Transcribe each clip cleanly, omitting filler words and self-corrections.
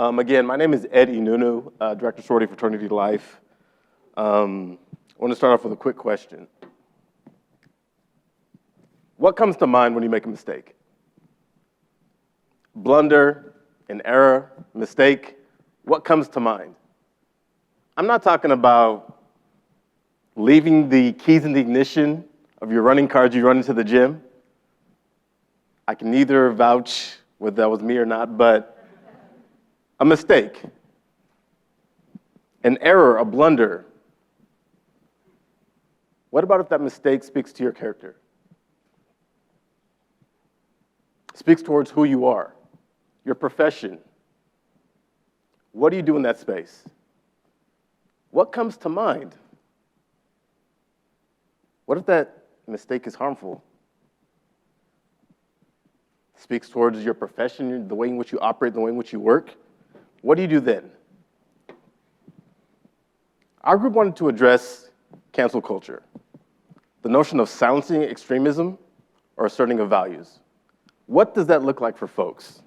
Again, my name is Nunu, Director of Sorority Fraternity Life. I want to start off with a quick question. What comes to mind when you make a mistake? Blunder, an error, mistake, what comes to mind? I'm not talking about leaving the keys in the ignition of your running car as you run into the gym. I can neither vouch whether that was me or not, but a mistake, an error, a blunder. What about if that mistake speaks to your character? Speaks towards who you are, your profession. What do you do in that space? What comes to mind? What if that mistake is harmful? Speaks towards your profession, the way in which you operate, the way in which you work? What do you do then? Our group wanted to address cancel culture, the notion of silencing extremism or asserting of values. What does that look like for folks?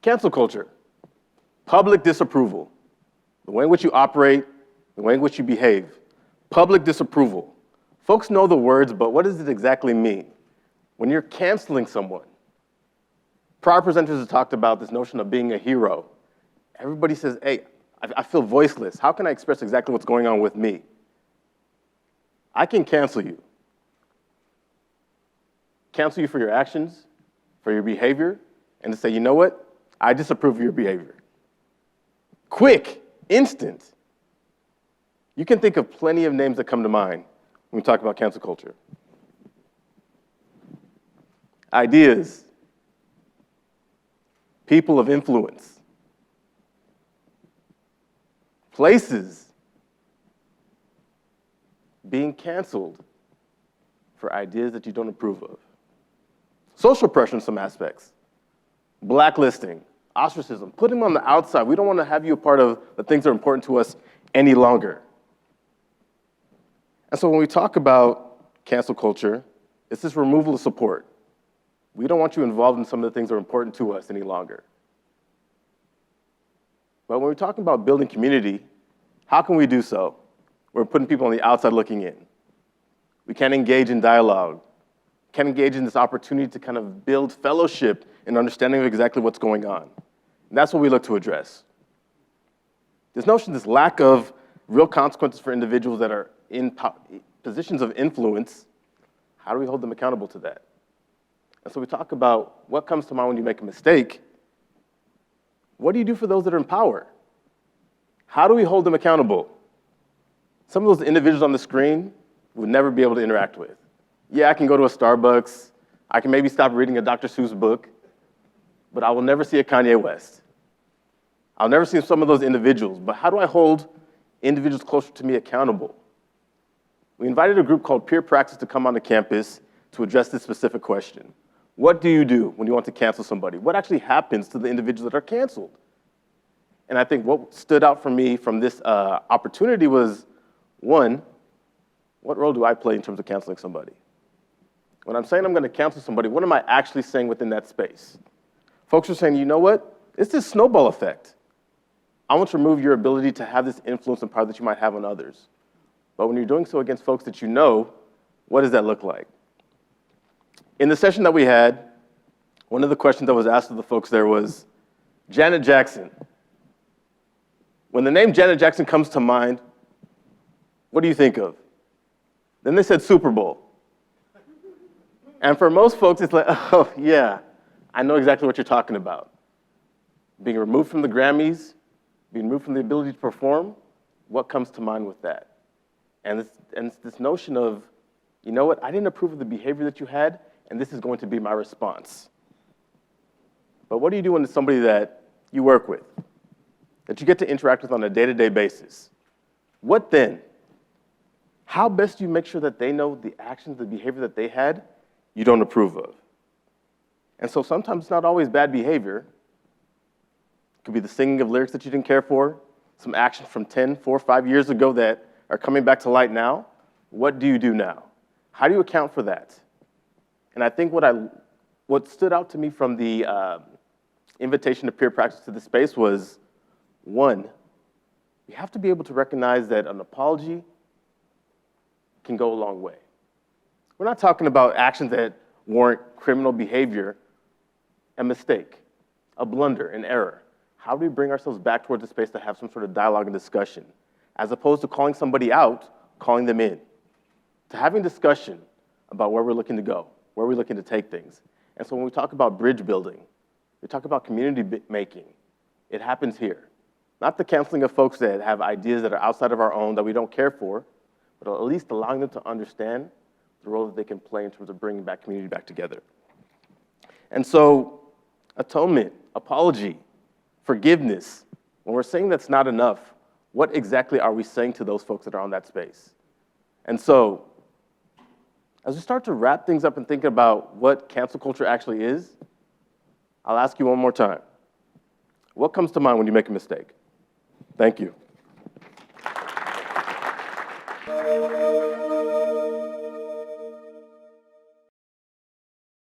Cancel culture, public disapproval, the way in which you operate, the way in which you behave. Public disapproval. Folks know the words, but what does it exactly mean? When you're canceling someone, prior presenters have talked about this notion of being a hero. Everybody says, hey, I feel voiceless. How can I express exactly what's going on with me? I can cancel you. Cancel you for your actions, for your behavior, and to say, you know what? I disapprove of your behavior. Quick, instant. You can think of plenty of names that come to mind when we talk about cancel culture. Ideas, people of influence, places being canceled for ideas that you don't approve of. Social pressure in some aspects, blacklisting, ostracism, putting them on the outside. We don't want to have you a part of the things that are important to us any longer. And so when we talk about cancel culture, it's this removal of support. We don't want you involved in some of the things that are important to us any longer. But when we're talking about building community, how can we do so? We're putting people on the outside looking in. We can't engage in dialogue, can't engage in this opportunity to kind of build fellowship and understanding of exactly what's going on. And that's what we look to address. This notion, this lack of real consequences for individuals that are in positions of influence, how do we hold them accountable to that? And so we talk about what comes to mind when you make a mistake. What do you do for those that are in power? How do we hold them accountable? Some of those individuals on the screen we would never be able to interact with. Yeah, I can go to a Starbucks. I can maybe stop reading a Dr. Seuss book, but I will never see a Kanye West. I'll never see some of those individuals, but how do I hold individuals closer to me accountable? We invited a group called Peer Praxis to come onto campus to address this specific question. What do you do when you want to cancel somebody? What actually happens to the individuals that are canceled? And I think what stood out for me from this opportunity was, one, what role do I play in terms of canceling somebody? When I'm saying I'm going to cancel somebody, what am I actually saying within that space? Folks are saying, you know what? It's this snowball effect. I want to remove your ability to have this influence and power that you might have on others. But when you're doing so against folks that you know, what does that look like? In the session that we had, one of the questions that was asked of the folks there was, Janet Jackson. When the name Janet Jackson comes to mind, what do you think of? Then they said Super Bowl. And for most folks, it's like, oh, yeah, I know exactly what you're talking about. Being removed from the Grammys, being removed from the ability to perform, what comes to mind with that? And it's this notion of, you know what, I didn't approve of the behavior that you had, and this is going to be my response. But what do you do when it's somebody that you work with, that you get to interact with on a day-to-day basis? What then? How best do you make sure that they know the actions, the behavior that they had, you don't approve of? And so sometimes it's not always bad behavior. It could be the singing of lyrics that you didn't care for, some actions from 10, 4, 5 years ago that are coming back to light now. What do you do now? How do you account for that? And I think what stood out to me from the invitation to peer practice to the space was, one, you have to be able to recognize that an apology can go a long way. We're not talking about actions that warrant criminal behavior, a mistake, a blunder, an error. How do we bring ourselves back towards a space to have some sort of dialogue and discussion, as opposed to calling somebody out, calling them in, to having discussion about where we're looking to go, where we're looking to take things. And so when we talk about bridge building, we talk about community making, it happens here. Not the counseling of folks that have ideas that are outside of our own that we don't care for, but at least allowing them to understand the role that they can play in terms of bringing back community back together. And so atonement, apology, forgiveness, when we're saying that's not enough, what exactly are we saying to those folks that are on that space? And so as we start to wrap things up and think about what cancel culture actually is, I'll ask you one more time. What comes to mind when you make a mistake? Thank you.